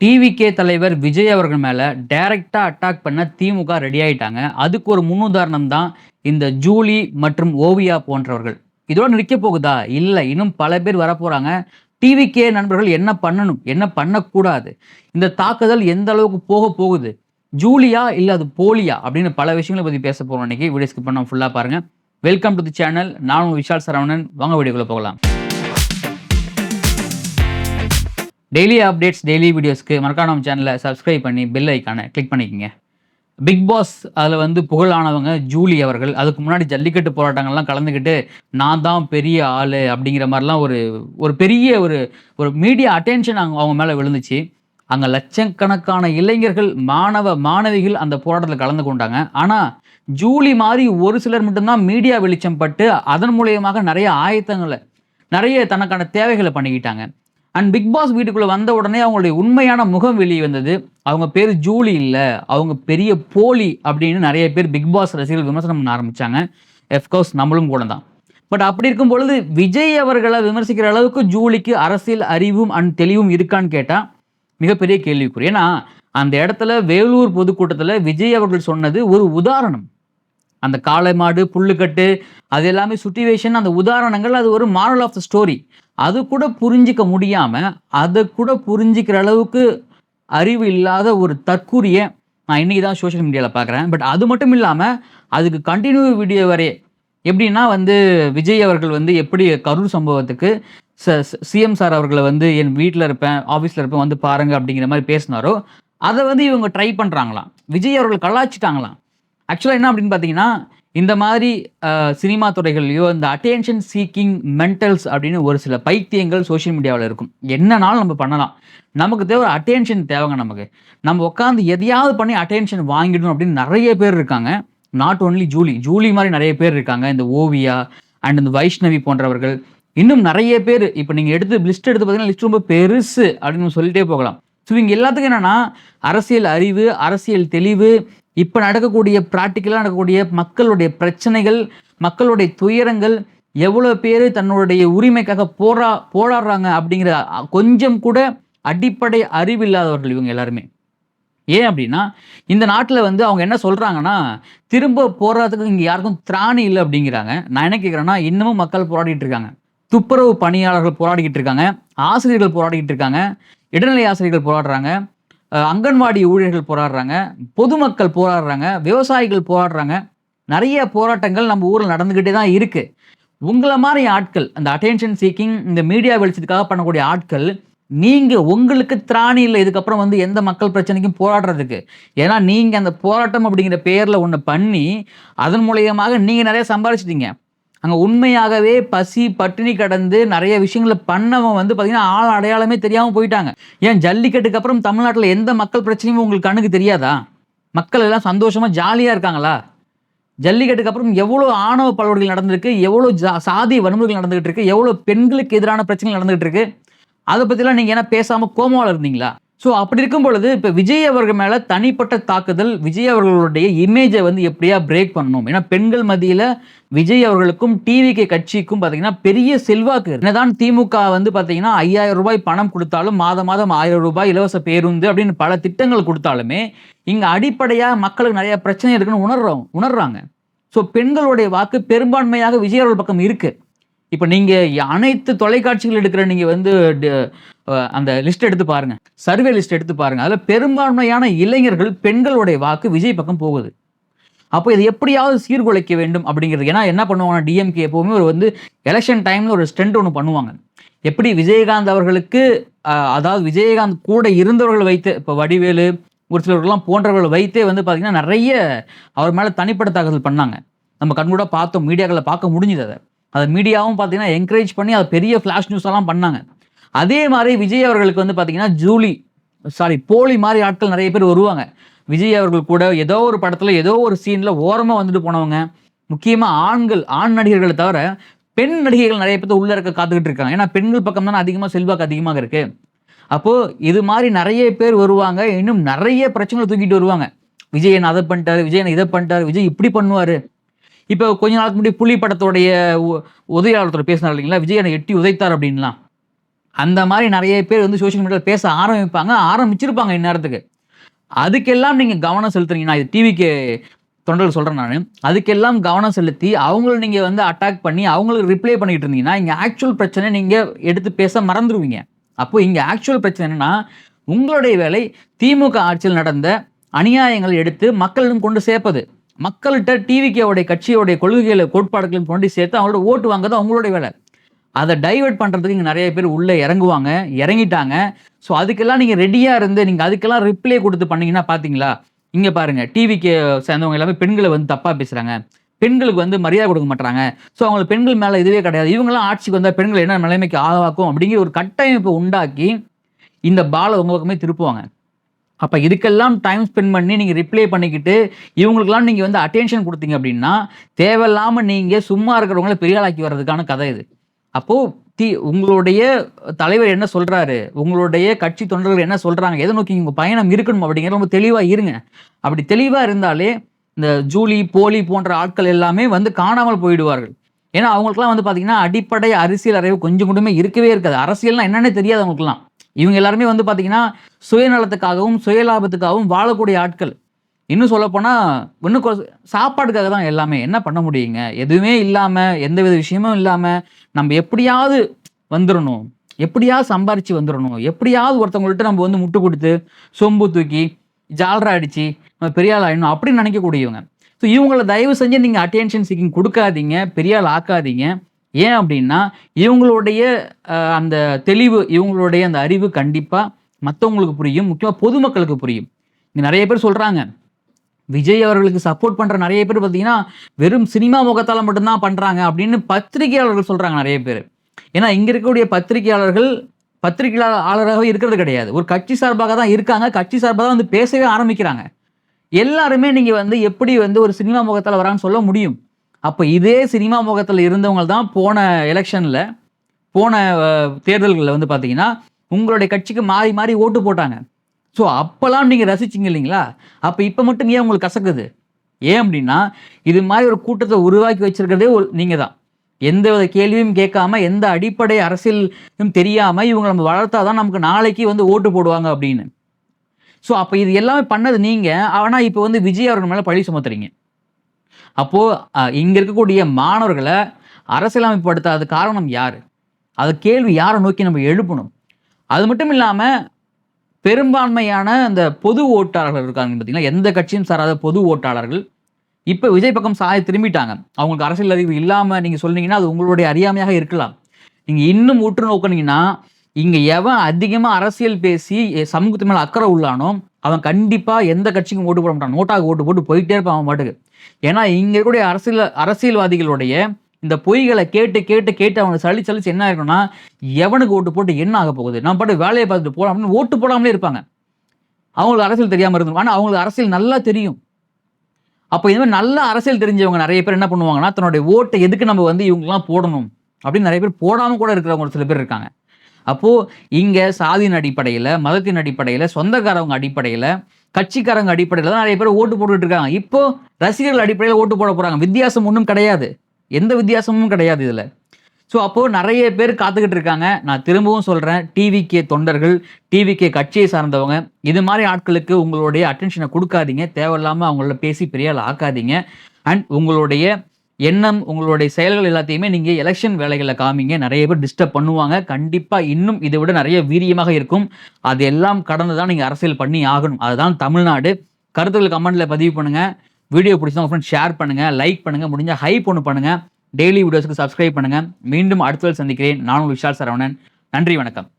TVK தலைவர் விஜய் அவர்கள் மேல டைரக்டா அட்டாக் பண்ண திமுக ரெடி ஆயிட்டாங்க. அதுக்கு ஒரு முன்னுதாரணம் தான் இந்த ஜூலி மற்றும் ஓவியா போன்றவர்கள். இதோட நிற்க போகுதா? இல்ல. இன்னும் பல பேர் வரப்போறாங்க. டிவிகே நண்பர்கள் என்ன பண்ணணும்? என்ன பண்ணக்கூடாது? இந்த தாக்குதல் எந்த அளவுக்கு போகுது? ஜூலியா இல்ல அது போலியா? அப்படின்னு பல விஷயங்கள பத்தி பேச போறோம் இன்னைக்கு. வீடியோ ஸ்கிப் பண்ணாம ஃபுல்லா பாருங்க. Welcome to the channel. நான் உங்க விஷால் சரவணன். வாங்க வீடியோக்குள்ள போகலாம். டெய்லி அப்டேட்ஸ், டெய்லி வீடியோஸ்க்கு மறக்காம நம்ம சேனலை சப்ஸ்கிரைப் பண்ணி பெல் ஐக்கானை கிளிக் பண்ணிக்கங்க. பிக் பாஸ் அதில் புகழானவங்க ஜூலி அவர்கள் அதுக்கு முன்னாடி ஜல்லிக்கட்டு போராட்டங்கள்லாம் கலந்துக்கிட்டு நான் தான் பெரிய ஆள் அப்படிங்கிற மாதிரிலாம் ஒரு ஒரு பெரிய ஒரு ஒரு மீடியா அட்டென்ஷன் அவங்க மேலே விழுந்துச்சு. அங்கே லட்சக்கணக்கான இளைஞர்கள், மாணவிகள் அந்த போராட்டத்தில் கலந்து கொண்டாங்க. ஆனால் ஜூலி மாதிரி ஒரு சிலர் மட்டும்தான் மீடியா வெளிச்சம் பட்டு அதன் மூலியமாக நிறைய ஆயத்தங்களை, நிறைய தனக்கான தேவைகளை பண்ணிக்கிட்டாங்க. அண்ட் பிக் பாஸ் வீட்டுக்குள்ளே வந்த உடனே அவங்களுடைய உண்மையான முகம் வெளியே வந்தது. அவங்க பேர் ஜூலி இல்லை, அவங்க பெரிய போலி அப்படின்னு நிறைய பேர் பிக் பாஸ் ரசிகர்கள் விமர்சனம் பண்ண ஆரம்பித்தாங்க. எஃப்கோர்ஸ் நம்மளும் கூட தான். பட் அப்படி இருக்கும் பொழுது விஜய் அவர்களை விமர்சிக்கிற அளவுக்கு ஜூலிக்கு அரசியல் அறிவும் அண்ட் தெளிவும் இருக்கான்னு கேட்டால் மிகப்பெரிய கேள்விக்குறி. ஏன்னா அந்த இடத்துல வேலூர் பொதுக்கூட்டத்தில் விஜய் அவர்கள் சொன்னது ஒரு உதாரணம். அந்த காளை மாடு, புல்லுக்கட்டு, அது எல்லாமே சுட்டிவேஷன், அந்த உதாரணங்கள், அது ஒரு மாரல் ஆஃப் த ஸ்டோரி. அது கூட புரிஞ்சிக்க முடியாமல், அதை கூட புரிஞ்சிக்கிற அளவுக்கு அறிவு இல்லாத ஒரு தற்கூரிய நான் இன்றைக்கி தான் சோஷியல் மீடியாவில் பார்க்குறேன். பட் அது மட்டும் இல்லாமல் அதுக்கு கண்டினியூ வீடியோ வரையே எப்படின்னா விஜய் அவர்கள் எப்படி கரூர் சம்பவத்துக்கு சிஎம் சார் அவர்களை என் வீட்டில் இருப்பேன், ஆஃபீஸில் இருப்பேன், வந்து பாருங்கள் அப்படிங்கிற மாதிரி பேசினாரோ அதை இவங்க ட்ரை பண்ணுறாங்களாம். விஜய் அவர்கள் கலாச்சிட்டாங்களாம். ஆக்சுவலாக என்ன அப்படின்னு பார்த்தீங்கன்னா, இந்த மாதிரி சினிமா துறைகள்லையோ இந்த அட்டென்ஷன் சீக்கிங் மென்டல்ஸ் அப்படின்னு ஒரு சில பைத்தியங்கள் சோஷியல் மீடியாவில் இருக்கும். என்னன்னாலும் நம்ம பண்ணலாம். நமக்கு தேவை அட்டென்ஷன் தேவைங்க. நம்ம உட்காந்து எதையாவது பண்ணி அட்டென்ஷன் வாங்கிடணும் அப்படின்னு நிறைய பேர் இருக்காங்க. நாட் ஓன்லி ஜூலி மாதிரி நிறைய பேர் இருக்காங்க. இந்த ஓவியா அண்ட் இந்த வைஷ்ணவி போன்றவர்கள், இன்னும் நிறைய பேர். இப்போ நீங்கள் லிஸ்ட் எடுத்து பார்த்தீங்கன்னா லிஸ்ட் ரொம்ப பெருசு அப்படின்னு சொல்லிட்டே போகலாம். ஸோ இங்கே எல்லாத்துக்கும் என்னென்னா அரசியல் அறிவு, அரசியல் தெளிவு, இப்போ நடக்கக்கூடிய ப்ராக்டிக்கலாக நடக்கக்கூடிய மக்களுடைய பிரச்சனைகள், மக்களுடைய துயரங்கள், எவ்வளோ பேர் தன்னுடைய உரிமைக்காக போராடுறாங்க அப்படிங்கிற கொஞ்சம் கூட அடிப்படை அறிவு இல்லாதவர்கள் இவங்க எல்லாருமே. ஏன் அப்படின்னா இந்த நாட்டில் அவங்க என்ன சொல்கிறாங்கன்னா, திரும்ப போராட்டத்துக்கு இங்கே யாருக்கும் திராணி இல்லை அப்படிங்கிறாங்க. நான் என்ன கேட்குறேன்னா, இன்னமும் மக்கள் போராடிட்டு இருக்காங்க. துப்புரவு பணியாளர்கள் போராடிக்கிட்டு இருக்காங்க, ஆசிரியர்கள் போராடிக்கிட்டு இருக்காங்க, இடைநிலை ஆசிரியர்கள் போராடுறாங்க, அங்கன்வாடி ஊழியர்கள் போராடுறாங்க, பொதுமக்கள் போராடுறாங்க, விவசாயிகள் போராடுறாங்க. நிறைய போராட்டங்கள் நம்ம ஊரில் நடந்துக்கிட்டே தான் இருக்குது. உங்களை மாதிரி ஆட்கள், அந்த அட்டென்ஷன் சீக்கிங், இந்த மீடியா வெளிச்சத்துக்காக பண்ணக்கூடிய ஆட்கள், நீங்கள் உங்களுக்கு திராணி இல்லை இதுக்கப்புறம் எந்த மக்கள் பிரச்சனைக்கும் போராடுறதுக்கு. ஏன்னா நீங்கள் அந்த போராட்டம் அப்படிங்கிற பேரில் ஒன்று பண்ணி அதன் மூலியமாக நீங்கள் நிறைய சம்பாதிச்சிட்டீங்க. அங்கே உண்மையாகவே பசி பட்டினி கடந்து நிறைய விஷயங்களை பண்ணவன் பார்த்தீங்கன்னா ஆள் அடையாளமே தெரியாமல் போயிட்டாங்க. ஏன் ஜல்லிக்கட்டுக்கு அப்புறம் தமிழ்நாட்டில் எந்த மக்கள் பிரச்சனையும் உங்களுக்கு கண்ணுக்கு தெரியாதா? மக்கள் எல்லாம் சந்தோஷமாக ஜாலியாக இருக்காங்களா? ஜல்லிக்கட்டுக்கு அப்புறம் எவ்வளோ ஆணவ படுகொலைகள் நடந்திருக்கு, எவ்வளோ சாதி வன்முறைகள் நடந்துகிட்டு இருக்கு, எவ்வளோ பெண்களுக்கு எதிரான பிரச்சனைகள் நடந்துகிட்டு இருக்கு. அதை பற்றிலாம் நீங்கள் என்ன பேசாமல் கோமாவில் இருந்தீங்களா? ஸோ அப்படி இருக்கும் பொழுது இப்போ விஜய் அவர்கள் மேலே தனிப்பட்ட தாக்குதல், விஜய் அவர்களுடைய இமேஜை எப்படியா பிரேக் பண்ணணும். ஏன்னா பெண்கள் மத்தியில் விஜய் அவர்களுக்கும் டிவிகே கட்சிக்கும் பார்த்தீங்கன்னா பெரிய செல்வாக்கு. என்னதான் திமுக பார்த்தீங்கன்னா 5000 ரூபாய் பணம் கொடுத்தாலும், மாதம் 1000 ரூபாய் இலவச பேருந்து அப்படின்னு பல திட்டங்கள் கொடுத்தாலுமே இங்கே அடிப்படையாக மக்களுக்கு நிறைய பிரச்சனை இருக்குன்னு உணர்றாங்க. ஸோ பெண்களுடைய வாக்கு பெரும்பான்மையாக விஜய் அவர்கள் பக்கம் இருக்குது. இப்போ நீங்கள் அனைத்து தொலைக்காட்சிகள் எடுக்கிற நீங்கள் அந்த லிஸ்ட் எடுத்து பாருங்கள், சர்வே லிஸ்ட் எடுத்து பாருங்கள். அதில் பெரும்பான்மையான இளைஞர்கள், பெண்களுடைய வாக்கு விஜய் பக்கம் போகுது. அப்போ இதை எப்படியாவது சீர்குலைக்க வேண்டும் அப்படிங்கிறது. ஏன்னா என்ன பண்ணுவாங்கன்னா, டிஎம்கே எப்போவுமே ஒரு எலெக்ஷன் டைமில் ஒரு ஸ்டண்ட் ஒன்று பண்ணுவாங்க. எப்படி விஜயகாந்த் அவர்களுக்கு அதாவது விஜயகாந்த் கூட இருந்தவர்கள் வைத்து, இப்போ வடிவேலு ஒரு சிலர்கள்லாம் போன்றவர்கள் வைத்தே பார்த்தீங்கன்னா நிறைய அவர் மேலே தனிப்பட்ட தாக்குதல் பண்ணாங்க. நம்ம கண்கூட பார்த்தோம், மீடியாக்களில் பார்க்க முடிஞ்சுது. அதை மீடியாவும் பார்த்தீங்கன்னா என்கரேஜ் பண்ணி அதை பெரிய ஃப்ளாஷ் நியூஸ் எல்லாம் பண்ணாங்க. அதே மாதிரி விஜய் அவர்களுக்கு பார்த்தீங்கன்னா போலி மாதிரி ஆட்கள் நிறைய பேர் வருவாங்க. விஜய் அவர்கள் கூட ஏதோ ஒரு படத்தில் ஏதோ ஒரு சீனில் ஓரமாக வந்துட்டு போனவங்க, முக்கியமாக ஆண் நடிகர்களை தவிர பெண் நடிகைகள் நிறைய பேர் உள்ளே இருக்க காத்துக்கிட்டு இருக்காங்க. ஏன்னா பெண்கள் பக்கம் தானே அதிகமாக செல்வாக்கு அதிகமாக இருக்குது. அப்போது இது மாதிரி நிறைய பேர் வருவாங்க. இன்னும் நிறைய பிரச்சனைகளை தூக்கிட்டு வருவாங்க. விஜய் என்ன அதை பண்ணிட்டாரு, விஜய் என்ன இதை பண்ணிட்டாரு, விஜய் இப்படி பண்ணுவார். இப்போ கொஞ்ச நாளுக்கு முன்னாடி புலி படத்தோடைய உதவியாளர் பேசினார் இல்லைங்களா, விஜய் என்னை எட்டி உதைத்தார் அப்படின்லாம். அந்த மாதிரி நிறைய பேர் வந்து சோஷியல் மீடியாவில் பேச ஆரம்பிச்சிருப்பாங்க இந்நேரத்துக்கு. அதுக்கெல்லாம் நீங்க கவனம் செலுத்துறீங்கன்னா, இது டிவிக்கு தொண்டர்கள் சொல்றேன் நானு. அதுக்கெல்லாம் கவனம் செலுத்தி, அவங்கள நீங்க வந்து அட்டாக் பண்ணி, அவங்களுக்கு ரிப்ளை பண்ணிட்டு இருந்தீங்கன்னா, இங்க ஆக்சுவல் பிரச்சனைய நீங்க எடுத்து பேச மறந்துருவீங்க. அப்போ இங்க ஆக்சுவல் பிரச்சனை என்னன்னா, உங்களுடைய வேலை திமுக ஆட்சியில் நடந்த அநியாயங்களை எடுத்து மக்களிடம் கொண்டு சேர்ப்பது. மக்கள்கிட்ட டிவிகேவுடைய கட்சியோடைய கொள்கைகளை, கோட்பாடுகளையும் கொண்டு சேர்த்து அவங்களோட ஓட்டு வாங்குறது அவங்களுடைய வேலை. அத டைவர்ட் பண்றதுக்கு இங்க நெறைய பேர் உள்ள இறங்குவாங்க, இறங்கிட்டாங்க. ஸோ அதுக்கெல்லாம் நீங்க ரெடியா இருந்து, நீங்க அதுக்கெல்லாம் ரிப்ளை குடுத்து பண்ணீங்கன்னா பார்த்தீங்களா, இங்க பாருங்க டிவிகே சேர்ந்தவங்க எல்லாமே பெண்கள வந்து தப்பா பேசுறாங்க. பெண்களுக்கு வந்து மரியாதை குடுக்க மாட்றாங்க. ஸோ அவங்களுக்கு பெண்கள் மேல இதுவே கிடையாது. இவங்கலாம் ஆட்சிக்கு வந்தா பெண்கள் என்ன நிலைமைக்கு ஆளாக்கும் அப்படிங்கிற ஒரு கட்டமைப்ப உண்டாக்கி, இந்த பால உங்க பக்கமே திருப்புவாங்க. அப்ப இதுக்கெல்லாம் டைம் ஸ்பெண்ட் பண்ணி நீங்க ரிப்ளை பண்ணிக்கிட்டு, இவங்களுக்கெல்லாம் நீங்க வந்து அட்டென்ஷன் குடுத்தீங்க அப்படின்னா, தேவையில்லாம நீங்க சும்மா இருக்கிறவங்கள பெரிய ஆளாக்கி வர்றதுக்கான கதை இது. அப்போ உங்களுடைய தலைவர் என்ன சொல்றாரு? உங்களுடைய கட்சி தொண்டர்கள் என்ன சொல்றாங்க? எத நோக்கி உங்க பயணம் இருக்கணும் அப்படிங்கிறத ரொம்ப தெளிவா இருங்க. அப்படி தெளிவா இருந்தாலே, இந்த ஜூலி, போலி போன்ற ஆட்கள் எல்லாமே வந்து காணாமல் போயிடுவார்கள். ஏன்னா, அவங்களுக்கெல்லாம் வந்து பார்த்தீங்கன்னா, அடிப்படை அரசியல் அறிவு கொஞ்சம் கூடமே இருக்கவே இருக்காது. அரசியல்னா என்னன்னே தெரியாது அவங்களுக்கெல்லாம். இவங்க எல்லாருமே வந்து பார்த்தீங்கன்னா, சுயநலத்துக்காகவும், சுயலாபத்துக்காகவும் வாழக்கூடிய ஆட்கள். இன்னும் சொல்லப்போனா, இன்னும் சாப்பாட்டுக்காக தான் எல்லாமே. என்ன பண்ண முடியுங்க? எதுவுமே இல்லாம, எந்தவித விஷயமும் இல்லாம, நம்ம எப்படியாவது வந்துரணும். எப்படியாவது சம்பாரிச்சு வந்துரணும். எப்படியாவது ஒருத்தவங்கள்ட்ட நம்ம வந்து முட்டு குடுத்து, சொம்பு தூக்கி, ஜால்ரா அடிச்சு, நம்ம பெரிய ஆள் ஆயிடணும் அப்படின்னு நினைக்கக்கூடியவங்க. ஸோ இவங்கள தயவு செஞ்சு நீங்க அட்டென்ஷன் சீக்கிங் குடுக்காதீங்க. பெரிய ஆள் ஆக்காதீங்க. ஏன் அப்படின்னா, இவங்களுடைய அந்த தெளிவு, இவங்களுடைய அந்த அறிவு கண்டிப்பா மத்தவங்களுக்கு புரியும். முக்கியமா பொதுமக்களுக்கு புரியும். இங்க நெறைய பேர் சொல்றாங்க. விஜய் அவர்களுக்கு சப்போர்ட் பண்ற நெறைய பேர் பார்த்தீங்கன்னா, வெறும் சினிமா முகத்தால மட்டும் தான் பண்றாங்க அப்படின்னு பத்திரிகையாளர்கள் சொல்றாங்க நெறைய பேரு. ஏன்னா, இங்க இருக்கக்கூடிய பத்திரிகையாளர்கள் பத்திரிகையாளராகவே இருக்கிறது கிடையாது. ஒரு கட்சி சார்பாக தான் இருக்காங்க. கட்சி சார்பா தான் வந்து பேசவே ஆரம்பிக்கிறாங்க. எல்லாருமே நீங்க வந்து எப்படி வந்து ஒரு சினிமா முகத்தால வராங்கன்னு சொல்ல முடியும். அப்ப இதே சினிமா முகத்துல இருந்தவங்க தான் போன எலக்ஷன்ல, போன தேர்தல்கள்ல வந்து பார்த்தீங்கன்னா, உங்களுடைய கட்சிக்கு மாறி மாறி ஓட்டு போட்டாங்க. ஸோ அப்பலாம் நீங்க ரசிச்சீங்க இல்லைங்களா? அப்ப இப்ப மட்டும் ஏன் உங்களுக்கு கசக்குது? ஏன் அப்டின்னா, இது மாரி ஒரு கூட்டத்த உருவாக்கி வச்சிருக்கிறதே நீங்க தான். எந்தவித கேள்வியும் கேட்காம, எந்த அடிப்படை அரசியலும் தெரியாம, இவங்கள நம்ம வளர்த்தா தான் நமக்கு நாளைக்கு வந்து ஓட்டு போடுவாங்க அப்படின்னு. ஸோ அப்ப இது எல்லாமே பண்ணது நீங்க. ஆனா இப்ப வந்து விஜய் அவர்கள் மேல பழி சுமத்துறீங்க. அப்போ இங்க இருக்கக்கூடிய மாணவர்கள அரசியலமைப்புப்படுத்தாத காரணம் யாரு? அது கேள்வி யார நோக்கி நம்ம எழுப்பணும். அது மட்டும் இல்லாம பெரும்பான்மையான அந்த பொது ஓட்டாளர்கள் இருக்காங்க பார்த்தீங்களா, எந்த கட்சியும் சாராத பொது ஓட்டாளர்கள், இப்ப விஜய் பக்கம் சாய திரும்பிட்டாங்க. அவங்களுக்கு அரசியல் அறிவு இல்லாம நீங்க சொன்னீங்கன்னா, அது உங்களுடைய அறியாமையாக இருக்கலாம். நீங்க இன்னும் உற்று நோக்குனீங்கன்னா, இங்க எவன் அதிகமா அரசியல் பேசி சமூகத்து மேல அக்கறை உள்ளானோ, அவன் கண்டிப்பா எந்த கட்சிக்கும் ஓட்டு போட மாட்டான். நோட்டாக்கு ஓட்டு போட்டு போயிட்டே இருப்பான் அவன் பாட்டுக்கு. ஏன்னா, இங்க இருக்கக்கூடிய அரசியல்வாதிகளுடைய இந்த பொய்கள கேட்டு, கேட்டு, கேட்டு அவனுக்கு சலிச்சு என்ன ஆயிருக்கும்னா, எவனுக்கு ஓட்டு போட்டு என்ன ஆகப் போகுது? நம்ம பாட்டுக்கு வேலைய பார்த்துட்டு போலாம் அப்படின்னு ஓட்டு போடாமலே இருப்பாங்க. அவங்களுக்கு அரசியல் தெரியாம இருந்துரும். ஆனா அவங்களுக்கு அரசியல் நல்லா தெரியும். அப்ப இந்த மாரி நல்ல அரசியல் தெரிஞ்சவங்க நெறைய பேர் என்ன பண்ணுவாங்கன்னா, தன்னுடைய ஓட்ட எதுக்கு நம்ம வந்து இவங்களுக்கெல்லாம் போடணும்? அப்படின்னு நெறைய பேர் போடாம கூட இருக்கிறவங்க ஒரு சில பேர் இருக்காங்க. அப்போ இங்க சாதியின் அடிப்படையில, மதத்தின் அடிப்படையில, சொந்தக்காரவங்க அடிப்படையில, கட்சிக்காரங்க அடிப்படையில தான் நெறைய பேர் ஓட்டு போட்டுட்டு இருக்காங்க. இப்போ ரசிகர்கள் அடிப்படையில ஓட்டு போட போறாங்க. வித்தியாசம் ஒண்ணும் கிடையாது. எந்த வித்தியாசமும் கிடையாது இதுல. ஸோ அப்போ நெறைய பேர் காத்துக்கிட்டு இருக்காங்க. நான் திரும்பவும் சொல்றேன். டிவிகே தொண்டர்கள், டிவிகே கட்சியை சார்ந்தவங்க, இது மாரி ஆட்களுக்கு உங்களுடைய அட்டென்ஷன குடுக்காதீங்க. தேவையில்லாம அவங்கள பேசி பெரிய ஆள் ஆக்காதீங்க. அண்ட் உங்களுடைய எண்ணம், உங்களுடைய செயல்கள் எல்லாத்தையுமே நீங்க எலக்ஷன் வேலைகள்ல காமிங்க. நெறைய பேர் டிஸ்டர்ப் பண்ணுவாங்க. கண்டிப்பா இன்னும் இத விட நெறைய வீரியமாக இருக்கும். அது எல்லாம் கடந்து தான் நீங்க அரசியல் பண்ணி ஆகணும். அதுதான் தமிழ்நாடு. கருத்துக்கள் கமெண்ட்ல பதிவு பண்ணுங்க. வீடியோ பிடிச்சா உங்க ஃப்ரெண்ட்ஸ் ஷேர் பண்ணுங்க, லைக் பண்ணுங்க, முடிஞ்சா ஹைப் ஒண்ணு பண்ணுங்க. டெய்லி வீடியோஸ்க்கு சப்ஸ்கிரைப் பண்ணுங்க. மீண்டும் அடுத்த சந்திக்கிறேன். நான் உங்கள் விஷால் சரவணன். நன்றி, வணக்கம்.